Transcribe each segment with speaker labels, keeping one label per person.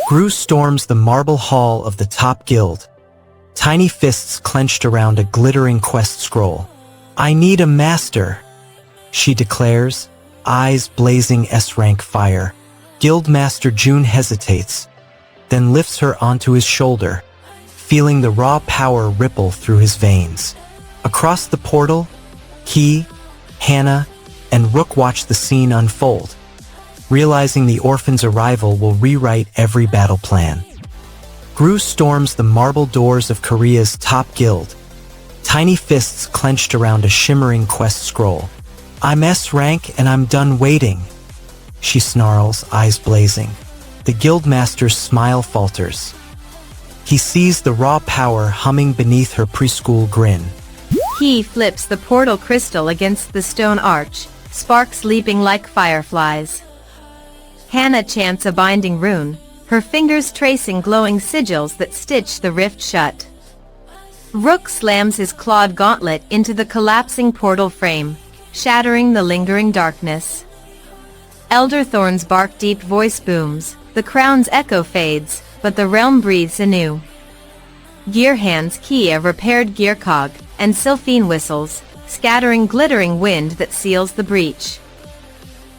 Speaker 1: Gru storms the marble hall of the top guild, tiny fists clenched around a glittering quest scroll. "I need a master," she declares, eyes blazing S-rank fire. Guildmaster June hesitates, then lifts her onto his shoulder, feeling the raw power ripple through his veins. Across the portal, he, Hannah, and Rook watch the scene unfold, realizing the orphan's arrival will rewrite every battle plan. Gru storms the marble doors of Korea's top guild, tiny fists clenched around a shimmering quest scroll. "I'm S-rank and I'm done waiting," she snarls, eyes blazing. The Guildmaster's smile falters. He sees the raw power humming beneath her preschool grin.
Speaker 2: He flips the portal crystal against the stone arch, sparks leaping like fireflies. Hannah chants a binding rune, her fingers tracing glowing sigils that stitch the rift shut. Rook slams his clawed gauntlet into the collapsing portal frame, shattering the lingering darkness. Elderthorn's bark deep voice booms, the crown's echo fades, but the realm breathes anew. Gearhands key a repaired gear cog, and Sylphine whistles, scattering glittering wind that seals the breach.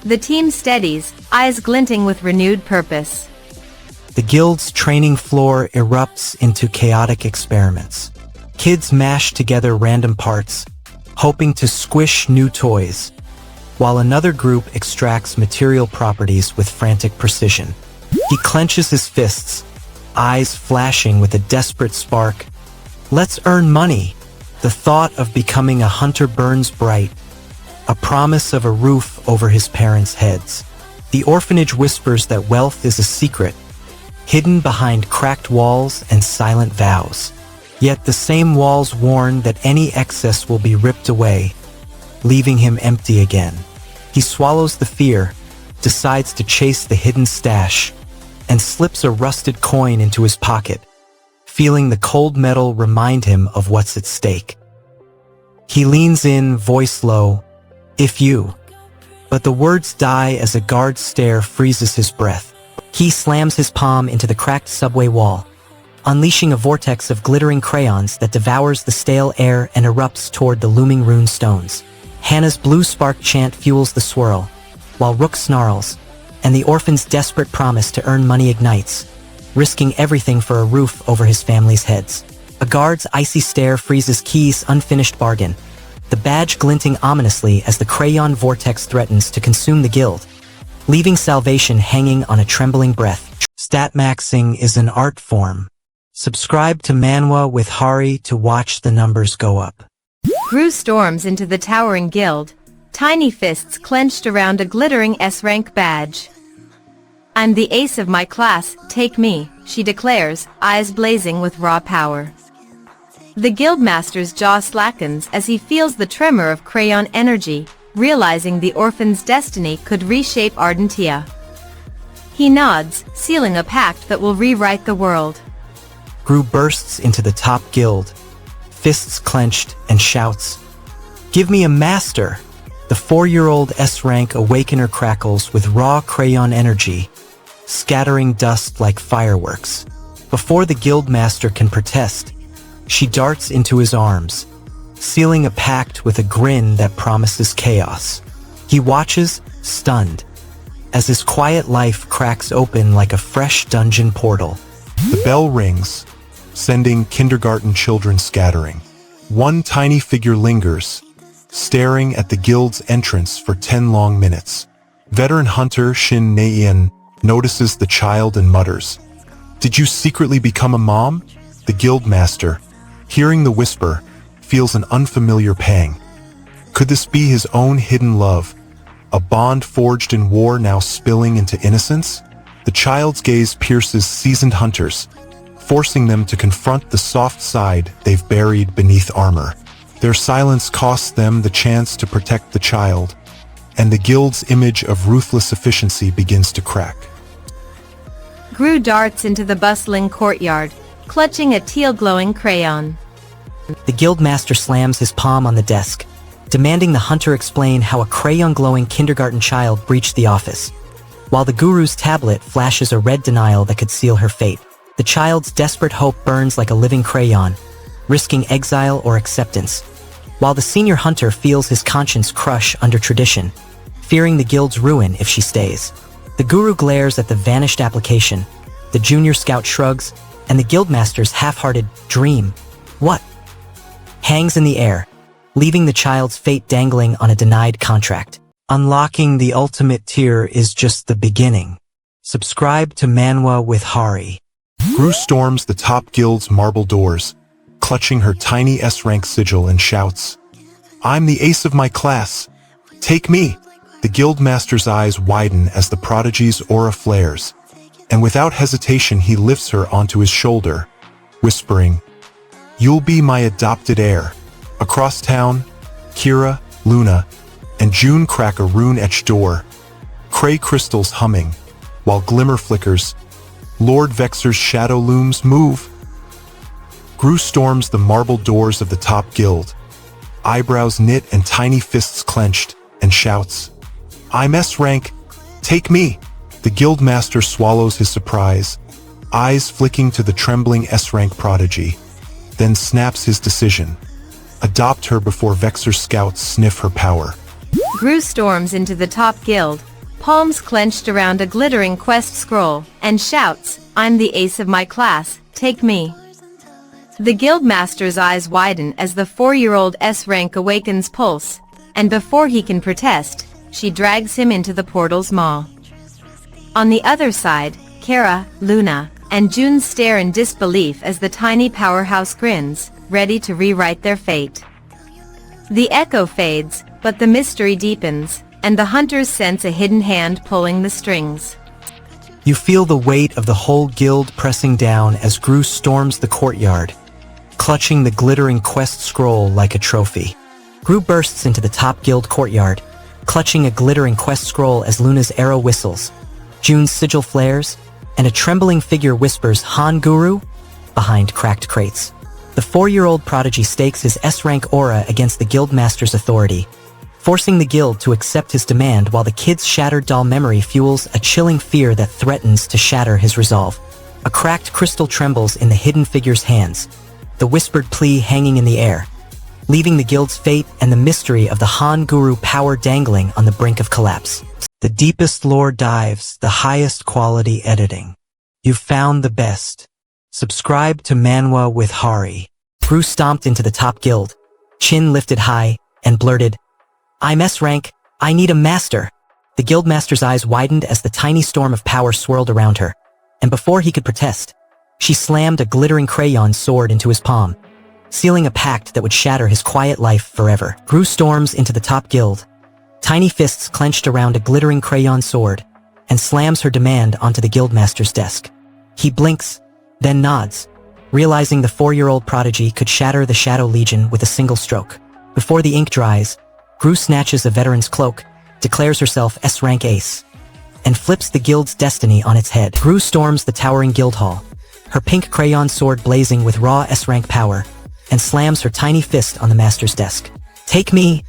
Speaker 2: The team steadies, eyes glinting with renewed purpose.
Speaker 1: The guild's training floor erupts into chaotic experiments. Kids mash together random parts, hoping to squish new toys, while another group extracts material properties with frantic precision. He clenches his fists, eyes flashing with a desperate spark. "Let's earn money." The thought of becoming a hunter burns bright, a promise of a roof over his parents' heads. The orphanage whispers that wealth is a secret, hidden behind cracked walls and silent vows. Yet the same walls warn that any excess will be ripped away, leaving him empty again. He swallows the fear, decides to chase the hidden stash, and slips a rusted coin into his pocket, feeling the cold metal remind him of what's at stake. He leans in, voice low, "If you," but the words die as a guard's stare freezes his breath. He slams his palm into the cracked subway wall, unleashing a vortex of glittering crayons that devours the stale air and erupts toward the looming rune stones. Hannah's blue spark chant fuels the swirl, while Rook snarls, and the orphan's desperate promise to earn money ignites, risking everything for a roof over his family's heads. A guard's icy stare freezes Key's unfinished bargain, the badge glinting ominously as the Crayon vortex threatens to consume the guild, leaving salvation hanging on a trembling breath. Stat maxing is an art form. Subscribe to Manwa with Hari to watch the numbers go up.
Speaker 2: Gru storms into the towering guild, tiny fists clenched around a glittering S-rank badge. "I'm the ace of my class, take me," she declares, eyes blazing with raw power. The Guildmaster's jaw slackens as he feels the tremor of Crayon energy, realizing the orphan's destiny could reshape Ardentia. He nods, sealing a pact that will rewrite the world.
Speaker 1: Gru bursts into the top guild, fists clenched, and shouts, "Give me a master!" The 4-year-old S-rank awakener crackles with raw Crayon energy, scattering dust like fireworks. Before the Guildmaster can protest, she darts into his arms, sealing a pact with a grin that promises chaos. He watches, stunned, as his quiet life cracks open like a fresh dungeon portal.
Speaker 3: The bell rings, sending kindergarten children scattering. One tiny figure lingers, staring at the guild's entrance for 10 long minutes. Veteran hunter Shin Naein notices the child and mutters, "Did you secretly become a mom?" The Guildmaster, hearing the whisper, feels an unfamiliar pang. Could this be his own hidden love, a bond forged in war now spilling into innocence? The child's gaze pierces seasoned hunters, forcing them to confront the soft side they've buried beneath armor. Their silence costs them the chance to protect the child, and the guild's image of ruthless efficiency begins to crack.
Speaker 2: Gru darts into the bustling courtyard, clutching a teal-glowing crayon.
Speaker 1: The Guildmaster slams his palm on the desk, demanding the hunter explain how a crayon-glowing kindergarten child breached the office. while the guru's tablet flashes a red denial that could seal her fate. The child's desperate hope burns like a living crayon, risking exile or acceptance, while the senior hunter feels his conscience crush under tradition, fearing the guild's ruin if she stays. The guru glares at the vanished application, the junior scout shrugs, and the guildmaster's half-hearted dream, what? Hangs in the air, leaving the child's fate dangling on a denied contract. Unlocking the ultimate tier is just the beginning. Subscribe to Manwa with Hari.
Speaker 3: Gru storms the top guild's marble doors, clutching her tiny S-rank sigil and shouts, "I'm the ace of my class. Take me!" The guildmaster's eyes widen as the prodigy's aura flares, and without hesitation he lifts her onto his shoulder, whispering, "You'll be my adopted heir." Across town, Kira, Luna, and June crack a rune-etched door, Cray crystals humming, while glimmer flickers. Lord Vexor's shadow looms move. Gru storms the marble doors of the top guild, eyebrows knit and tiny fists clenched, and shouts, "I'm S-rank, take me!" The guildmaster swallows his surprise, eyes flicking to the trembling S-rank prodigy, then snaps his decision. Adopt her before Vexor's scouts sniff her power.
Speaker 2: Gru storms into the top guild, palms clenched around a glittering quest scroll, and shouts, "I'm the ace of my class, take me." The guildmaster's eyes widen as the 4-year-old S-rank awakens pulse, and before he can protest, she drags him into the portal's maw. On the other side, Kara, Luna, and June stare in disbelief as the tiny powerhouse grins, ready to rewrite their fate. The echo fades, but the mystery deepens, and the hunters sense a hidden hand pulling the strings.
Speaker 1: You feel the weight of the whole guild pressing down as Gru storms the courtyard, clutching the glittering quest scroll like a trophy. Gru bursts into the top guild courtyard, clutching a glittering quest scroll as Luna's arrow whistles, June's sigil flares, and a trembling figure whispers, "Han Guru?" behind cracked crates. The 4-year-old prodigy stakes his S-rank aura against the guildmaster's authority, forcing the guild to accept his demand while the kid's shattered doll memory fuels a chilling fear that threatens to shatter his resolve. A cracked crystal trembles in the hidden figure's hands, the whispered plea hanging in the air, leaving the guild's fate and the mystery of the Han Guru power dangling on the brink of collapse. The deepest lore dives, the highest quality editing. You've found the best. Subscribe to Manwa with Hari. Gru stomped into the top guild, chin lifted high, and blurted, "I'm S-rank, I need a master." The guildmaster's eyes widened as the tiny storm of power swirled around her, and before he could protest, she slammed a glittering crayon sword into his palm, sealing a pact that would shatter his quiet life forever. Gru storms into the top guild, tiny fists clenched around a glittering crayon sword, and slams her demand onto the guildmaster's desk. He blinks, then nods, realizing the 4-year-old prodigy could shatter the Shadow Legion with a single stroke. Before the ink dries, Gru snatches a veteran's cloak, declares herself S-rank ace, and flips the guild's destiny on its head. Gru storms the towering guild hall, her pink crayon sword blazing with raw S-rank power, and slams her tiny fist on the master's desk. "Take me,"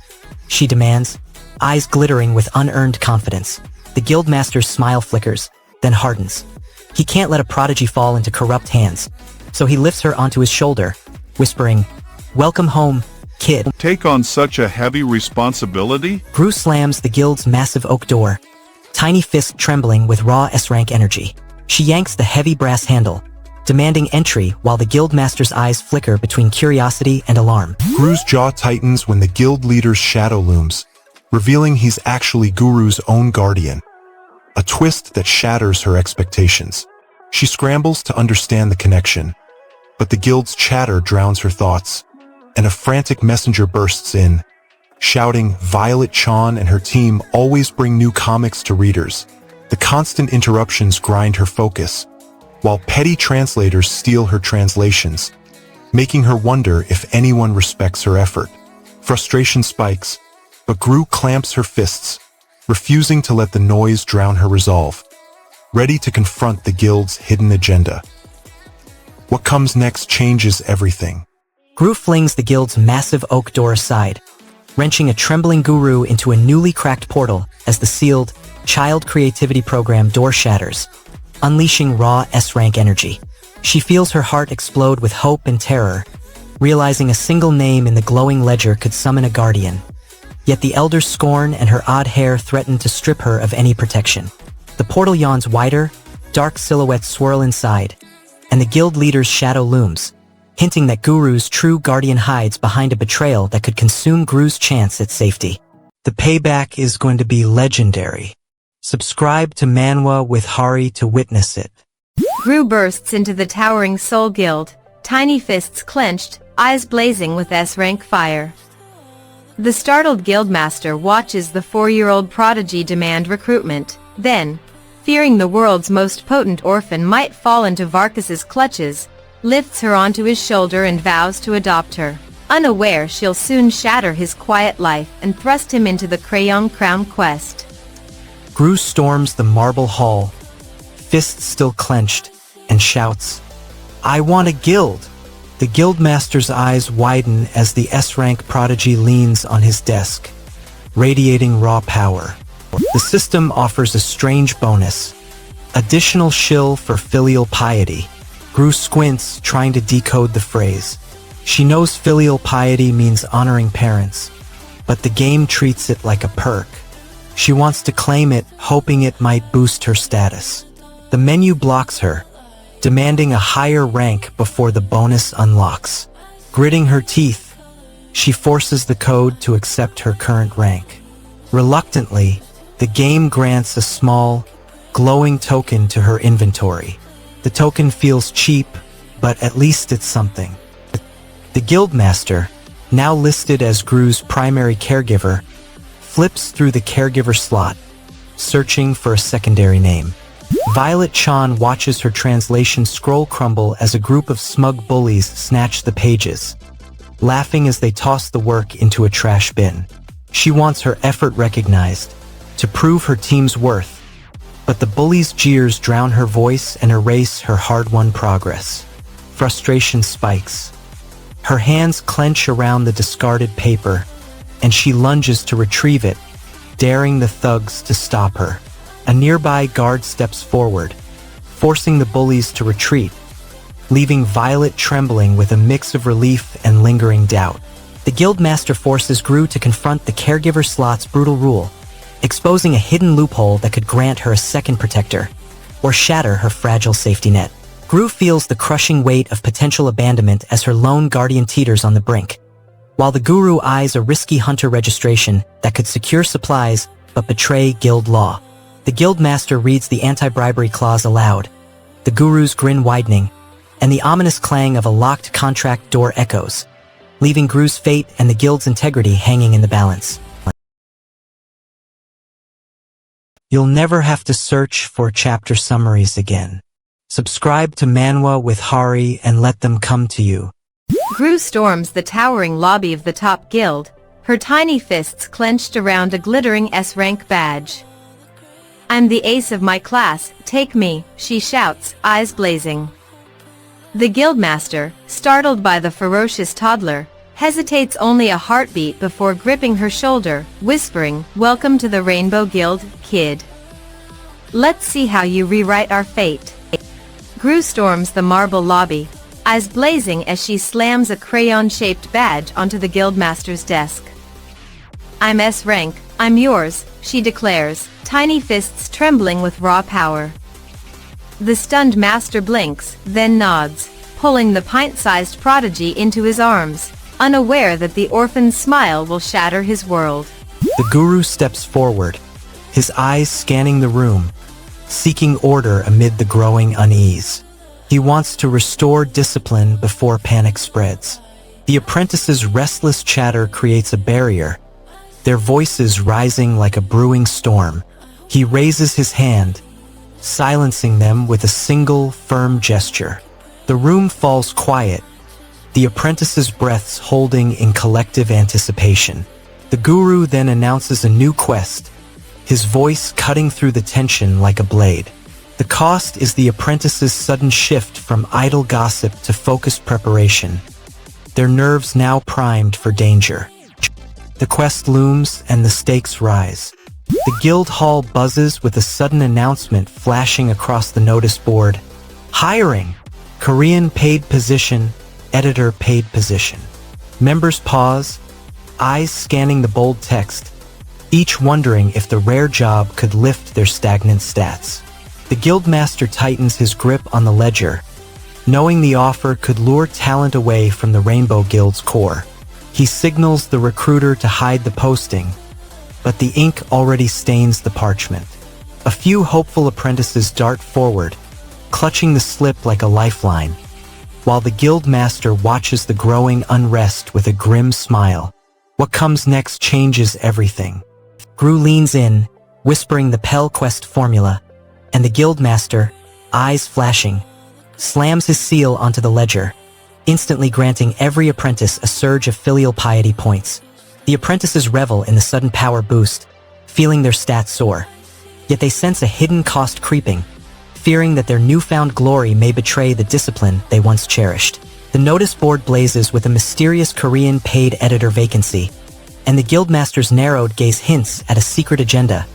Speaker 1: she demands, eyes glittering with unearned confidence. The guildmaster's smile flickers, then hardens. He can't let a prodigy fall into corrupt hands, so he lifts her onto his shoulder, whispering, "Welcome home, kid."
Speaker 4: Take on such a heavy responsibility?
Speaker 1: Gru slams the guild's massive oak door, tiny fist trembling with raw S-rank energy. She yanks the heavy brass handle, demanding entry while the guildmaster's eyes flicker between curiosity and alarm.
Speaker 3: Gru's jaw tightens when the guild leader's shadow looms, revealing he's actually Guru's own guardian. A twist that shatters her expectations. She scrambles to understand the connection, but the guild's chatter drowns her thoughts, and a frantic messenger bursts in, shouting Violet Chan and her team always bring new comics to readers. The constant interruptions grind her focus, while petty translators steal her translations, making her wonder if anyone respects her effort. Frustration spikes, but Gru clamps her fists, refusing to let the noise drown her resolve, ready to confront the guild's hidden agenda. What comes next changes everything.
Speaker 1: Gru flings the guild's massive oak door aside, wrenching a trembling guru into a newly cracked portal as the sealed Child Creativity Program door shatters, unleashing raw S-rank energy. She feels her heart explode with hope and terror, realizing a single name in the glowing ledger could summon a guardian. Yet the Elder's scorn and her odd hair threaten to strip her of any protection. The portal yawns wider, dark silhouettes swirl inside, and the guild leader's shadow looms, hinting that Guru's true guardian hides behind a betrayal that could consume Guru's chance at safety. The payback is going to be legendary. Subscribe to Manwa with Hari to witness it.
Speaker 2: Gru bursts into the towering Soul Guild, tiny fists clenched, eyes blazing with S-rank fire. The startled Guildmaster watches the 4-year-old prodigy demand recruitment, then, fearing the world's most potent orphan might fall into Varkus's clutches, lifts her onto his shoulder and vows to adopt her, unaware she'll soon shatter his quiet life and thrust him into the Crayon crown quest.
Speaker 1: Gru storms the marble hall, fists still clenched, and shouts, "I want a guild!" The Guildmaster's eyes widen as the S-rank prodigy leans on his desk, radiating raw power. The system offers a strange bonus, additional shill for filial piety. Gru squints, trying to decode the phrase. She knows filial piety means honoring parents, but the game treats it like a perk. She wants to claim it, hoping it might boost her status. The menu blocks her, demanding a higher rank before the bonus unlocks. Gritting her teeth, she forces the code to accept her current rank. Reluctantly, the game grants a small, glowing token to her inventory. The token feels cheap, but at least it's something. The Guildmaster, now listed as Gru's primary caregiver, flips through the caregiver slot, searching for a secondary name. Violet Chan watches her translation scroll crumble as a group of smug bullies snatch the pages, laughing as they toss the work into a trash bin. She wants her effort recognized, to prove her team's worth, but the bullies' jeers drown her voice and erase her hard-won progress. Frustration spikes. Her hands clench around the discarded paper, and she lunges to retrieve it, daring the thugs to stop her. A nearby guard steps forward, forcing the bullies to retreat, leaving Violet trembling with a mix of relief and lingering doubt. The Guildmaster forces Gru to confront the caregiver slot's brutal rule, exposing a hidden loophole that could grant her a second protector, or shatter her fragile safety net. Gru feels the crushing weight of potential abandonment as her lone guardian teeters on the brink, while the Guru eyes a risky hunter registration that could secure supplies but betray guild law. The Guildmaster reads the anti-bribery clause aloud, the Guru's grin widening, and the ominous clang of a locked contract door echoes, leaving Gru's fate and the guild's integrity hanging in the balance. You'll never have to search for chapter summaries again. Subscribe to Manwa with Hari and let them come to you.
Speaker 2: Gru storms the towering lobby of the top guild, her tiny fists clenched around a glittering S-rank badge. "I'm the ace of my class, take me," she shouts, eyes blazing. The Guildmaster, startled by the ferocious toddler, hesitates only a heartbeat before gripping her shoulder, whispering, "Welcome to the Rainbow Guild, kid. Let's see how you rewrite our fate." Gru storms the marble lobby, eyes blazing as she slams a crayon-shaped badge onto the Guildmaster's desk. "I'm S-rank, I'm yours," she declares, tiny fists trembling with raw power. The stunned master blinks, then nods, pulling the pint-sized prodigy into his arms, unaware that the orphan's smile will shatter his world.
Speaker 1: The Guru steps forward, his eyes scanning the room, seeking order amid the growing unease. He wants to restore discipline before panic spreads. The apprentices' restless chatter creates a barrier, their voices rising like a brewing storm. He raises his hand, silencing them with a single, firm gesture. The room falls quiet, the apprentices' breaths holding in collective anticipation. The Guru then announces a new quest, his voice cutting through the tension like a blade. The cost is the apprentices' sudden shift from idle gossip to focused preparation, their nerves now primed for danger. The quest looms and the stakes rise. The guild hall buzzes with a sudden announcement flashing across the notice board. Hiring! Korean paid position, editor paid position. Members pause, eyes scanning the bold text, each wondering if the rare job could lift their stagnant stats. The Guildmaster tightens his grip on the ledger, knowing the offer could lure talent away from the Rainbow Guild's core. He signals the recruiter to hide the posting, but the ink already stains the parchment. A few hopeful apprentices dart forward, clutching the slip like a lifeline, while the Guildmaster watches the growing unrest with a grim smile. What comes next changes everything. Gru leans in, whispering the Pell Quest formula, and the Guildmaster, eyes flashing, slams his seal onto the ledger, instantly granting every apprentice a surge of filial piety points. The apprentices revel in the sudden power boost, feeling their stats soar. Yet they sense a hidden cost creeping, fearing that their newfound glory may betray the discipline they once cherished. The notice board blazes with a mysterious Korean paid editor vacancy, and the Guildmaster's narrowed gaze hints at a secret agenda,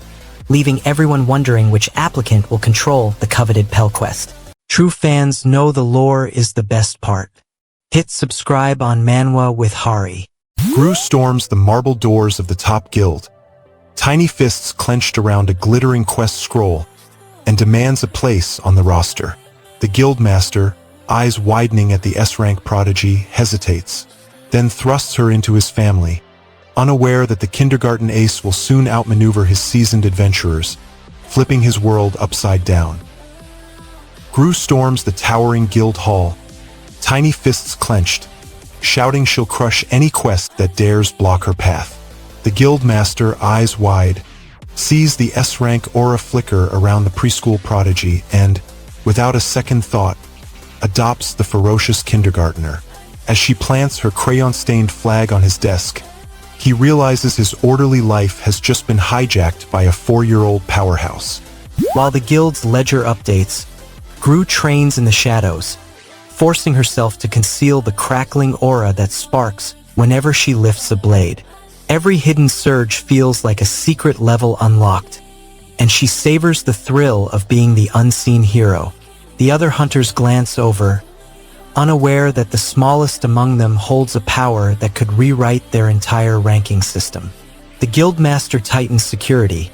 Speaker 1: leaving everyone wondering which applicant will control the coveted Pell Quest. True fans know the lore is the best part. Hit subscribe on Manwa with Hari.
Speaker 3: Gru storms the marble doors of the top guild, tiny fists clenched around a glittering quest scroll, and demands a place on the roster. The Guildmaster, eyes widening at the S-rank prodigy, hesitates, then thrusts her into his family, unaware that the kindergarten ace will soon outmaneuver his seasoned adventurers, flipping his world upside down. Gru storms the towering guild hall, tiny fists clenched, shouting she'll crush any quest that dares block her path. The Guildmaster, eyes wide, sees the S-rank aura flicker around the preschool prodigy and, without a second thought, adopts the ferocious kindergartner. As she plants her crayon-stained flag on his desk, he realizes his orderly life has just been hijacked by a 4-year-old powerhouse.
Speaker 1: While the guild's ledger updates, Gru trains in the shadows, forcing herself to conceal the crackling aura that sparks whenever she lifts a blade. Every hidden surge feels like a secret level unlocked, and she savors the thrill of being the unseen hero. The other hunters glance over, unaware that the smallest among them holds a power that could rewrite their entire ranking system. The Guildmaster tightens security,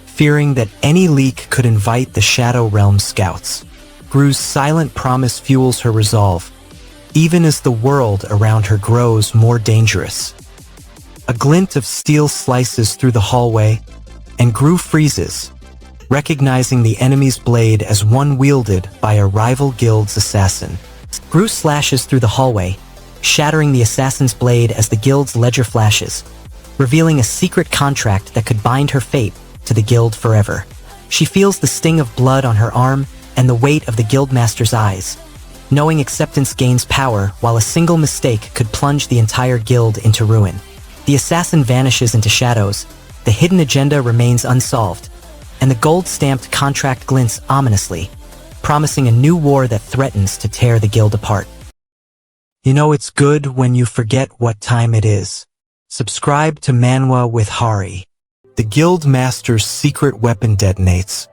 Speaker 1: fearing that any leak could invite the Shadow Realm scouts. Gru's silent promise fuels her resolve, even as the world around her grows more dangerous. A glint of steel slices through the hallway, and Gru freezes, recognizing the enemy's blade as one wielded by a rival guild's assassin. Gru slashes through the hallway, shattering the assassin's blade as the guild's ledger flashes, revealing a secret contract that could bind her fate to the guild forever. She feels the sting of blood on her arm and the weight of the Guildmaster's eyes, knowing acceptance gains power while a single mistake could plunge the entire guild into ruin. The assassin vanishes into shadows, the hidden agenda remains unsolved, and the gold-stamped contract glints ominously, promising a new war that threatens to tear the guild apart. You know it's good when you forget what time it is. Subscribe to Manwa with Hari. The Guildmaster's secret weapon detonates,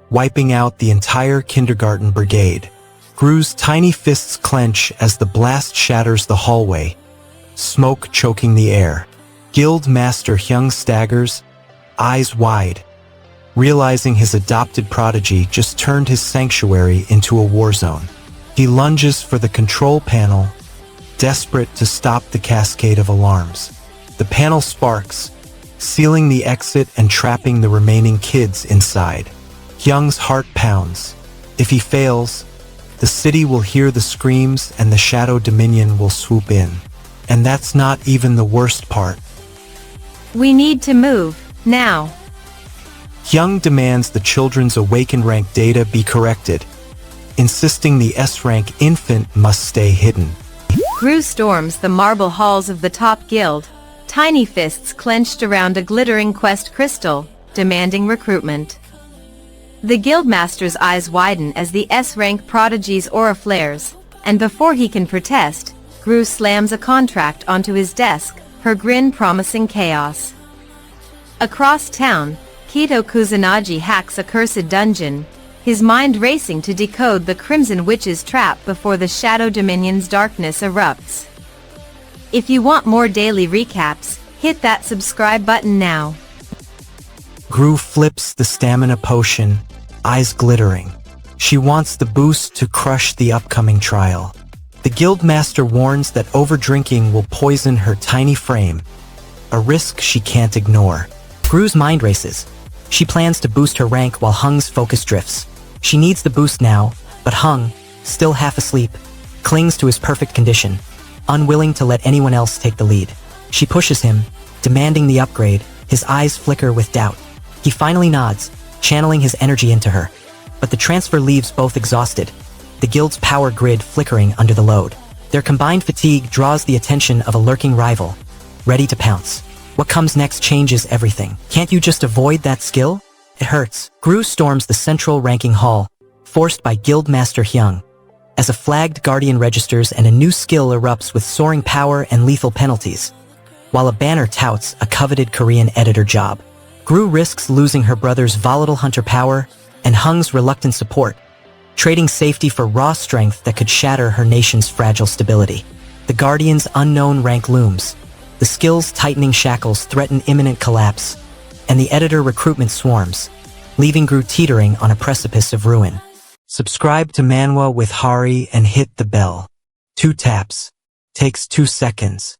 Speaker 1: wiping out the entire kindergarten brigade. Gru's tiny fists clench as the blast shatters the hallway, smoke choking the air. Guildmaster Hyung staggers, eyes wide, realizing his adopted prodigy just turned his sanctuary into a war zone. He lunges for the control panel, desperate to stop the cascade of alarms. The panel sparks, sealing the exit and trapping the remaining kids inside. Hyung's heart pounds. If he fails, the city will hear the screams and the Shadow Dominion will swoop in. And that's not even the worst part.
Speaker 2: We need to move, now.
Speaker 1: Hyung demands the children's awakened rank data be corrected, insisting the S-rank infant must stay hidden.
Speaker 2: Gru storms the marble halls of the top guild, tiny fists clenched around a glittering quest crystal, demanding recruitment. The Guildmaster's eyes widen as the S-rank prodigy's aura flares, and before he can protest, Gru slams a contract onto his desk, her grin promising chaos. Across town, Kito Kusanagi hacks a cursed dungeon, his mind racing to decode the Crimson Witch's trap before the Shadow Dominion's darkness erupts. If you want more daily recaps, hit that subscribe button now.
Speaker 1: Gru flips the stamina potion, eyes glittering. She wants the boost to crush the upcoming trial. The Guildmaster warns that overdrinking will poison her tiny frame, a risk she can't ignore. Gru's mind races. She plans to boost her rank while Hung's focus drifts. She needs the boost now, but Hung, still half asleep, clings to his perfect condition, unwilling to let anyone else take the lead. She pushes him, demanding the upgrade. His eyes flicker with doubt. He finally nods, channeling his energy into her. But the transfer leaves both exhausted, the guild's power grid flickering under the load. Their combined fatigue draws the attention of a lurking rival, ready to pounce. What comes next changes everything. Can't you just avoid that skill? It hurts. Gru storms the central ranking hall, forced by Guildmaster Hyung. As a flagged guardian registers and a new skill erupts with soaring power and lethal penalties, while a banner touts a coveted Korean editor job. Gru risks losing her brother's volatile hunter power and Hung's reluctant support, trading safety for raw strength that could shatter her nation's fragile stability. The Guardian's unknown rank looms. The skill's tightening shackles threaten imminent collapse, and the editor recruitment swarms, leaving Gru teetering on a precipice of ruin. Subscribe to Manwa with Hari and hit the bell. 2 taps. Takes 2 seconds.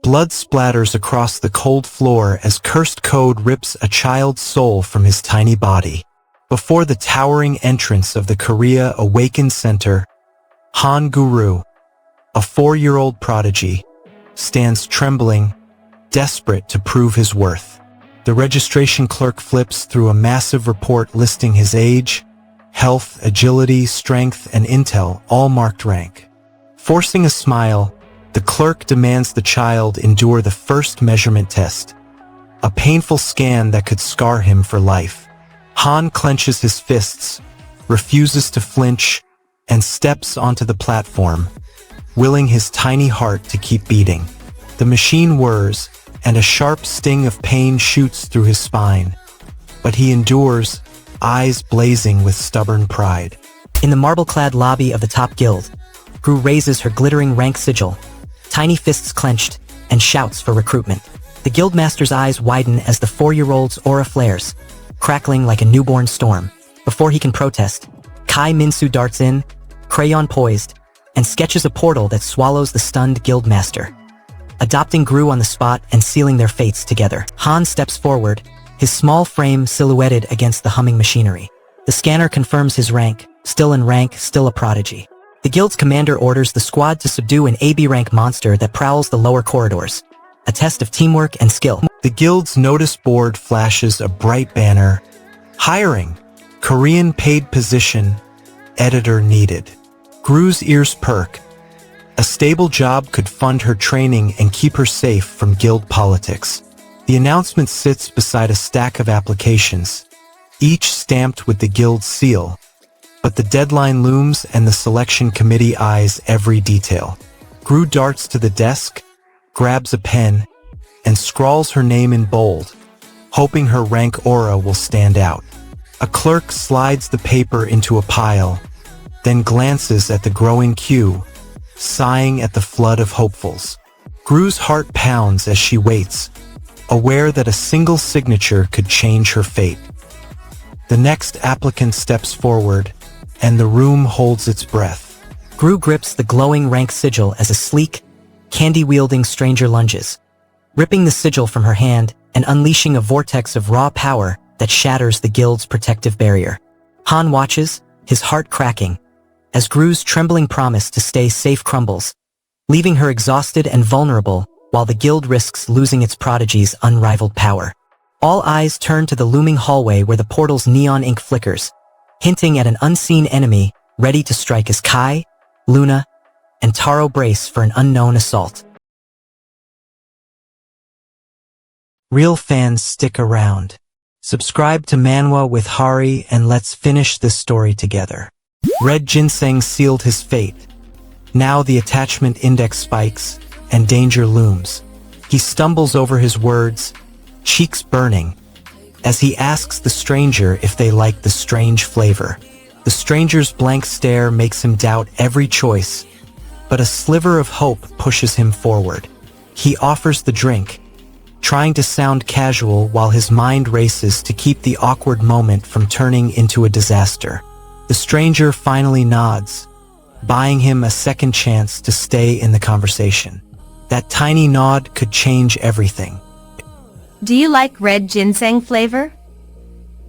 Speaker 1: Blood splatters across the cold floor as cursed code rips a child's soul from his tiny body. Before the towering entrance of the Korea Awakened Center, Han Guru, a 4-year-old prodigy, stands trembling, desperate to prove his worth. The registration clerk flips through a massive report listing his age, health, agility, strength, and intel, all marked rank. Forcing a smile, the clerk demands the child endure the first measurement test, a painful scan that could scar him for life. Han clenches his fists, refuses to flinch, and steps onto the platform, willing his tiny heart to keep beating. The machine whirs, and a sharp sting of pain shoots through his spine. But he endures, eyes blazing with stubborn pride. In the marble-clad lobby of the top guild, Gru raises her glittering rank sigil, tiny fists clenched, and shouts for recruitment. The Guildmaster's eyes widen as the 4-year-old's aura flares, crackling like a newborn storm. Before he can protest, Kai Minsu darts in, crayon poised, and sketches a portal that swallows the stunned Guildmaster, adopting Gru on the spot and sealing their fates together. Han steps forward, his small frame silhouetted against the humming machinery. The scanner confirms his rank, still in rank, still a prodigy. The guild's commander orders the squad to subdue an AB rank monster that prowls the lower corridors, a test of teamwork and skill. The guild's notice board flashes a bright banner, hiring, Korean paid position, editor needed. Gru's ears perk. A stable job could fund her training and keep her safe from guild politics. The announcement sits beside a stack of applications, each stamped with the guild's seal, but the deadline looms and the selection committee eyes every detail. Gru darts to the desk, grabs a pen, and scrawls her name in bold, hoping her rank aura will stand out. A clerk slides the paper into a pile, then glances at the growing queue, sighing at the flood of hopefuls. Gru's heart pounds as she waits, aware that a single signature could change her fate. The next applicant steps forward, and the room holds its breath. Gru grips the glowing rank sigil as a sleek, candy-wielding stranger lunges, ripping the sigil from her hand and unleashing a vortex of raw power that shatters the guild's protective barrier. Han watches, his heart cracking, as Gru's trembling promise to stay safe crumbles, leaving her exhausted and vulnerable while the guild risks losing its prodigy's unrivaled power. All eyes turn to the looming hallway where the portal's neon ink flickers, hinting at an unseen enemy ready to strike as Kai, Luna, and Taro brace for an unknown assault. Real fans stick around. Subscribe to Manwa with Hari and let's finish this story together. Red Ginseng sealed his fate. Now the attachment index spikes and danger looms. He stumbles over his words, cheeks burning, as he asks the stranger if they like the strange flavor. The stranger's blank stare makes him doubt every choice, but a sliver of hope pushes him forward. He offers the drink, trying to sound casual while his mind races to keep the awkward moment from turning into a disaster. The stranger finally nods, buying him a second chance to stay in the conversation. That tiny nod could change everything.
Speaker 2: Do you like red ginseng flavor?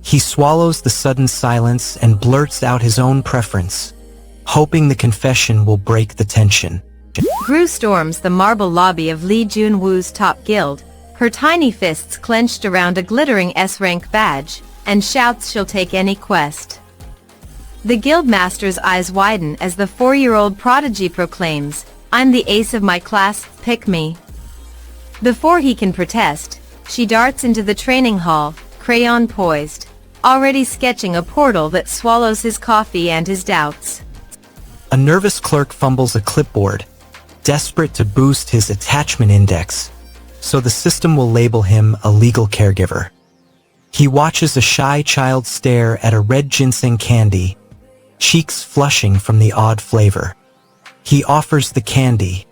Speaker 1: He swallows the sudden silence and blurts out his own preference, hoping the confession will break the tension.
Speaker 2: Gru storms the marble lobby of Li Junwoo's top guild, her tiny fists clenched around a glittering S-rank badge, and shouts she'll take any quest. The Guildmaster's eyes widen as the 4-year-old prodigy proclaims, "I'm the ace of my class, pick me." Before he can protest, she darts into the training hall, Crayon poised, already sketching a portal that swallows his coffee and his doubts.
Speaker 1: A nervous clerk fumbles a clipboard, desperate to boost his attachment index, so the system will label him a legal caregiver. He watches a shy child stare at a red ginseng candy, cheeks flushing from the odd flavor. He offers the candy.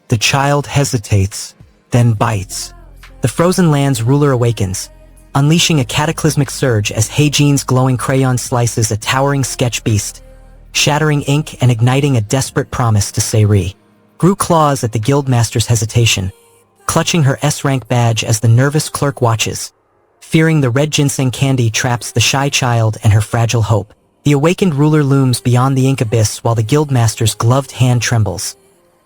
Speaker 1: The child hesitates, then bites. The frozen land's ruler awakens, unleashing a cataclysmic surge as Heijin's glowing crayon slices a towering sketch beast, shattering ink and igniting a desperate promise to say re. Gru claws at the Guildmaster's hesitation, clutching her S-rank badge as the nervous clerk watches, fearing the red ginseng candy traps the shy child and her fragile hope. The awakened ruler looms beyond the ink abyss while the Guildmaster's gloved hand trembles,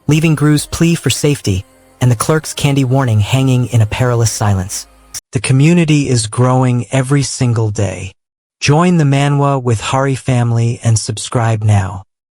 Speaker 1: leaving Gru's plea for safety and the clerk's candy warning hanging in a perilous silence. The community is growing every single day. Join the Manwa with Hari family and subscribe now.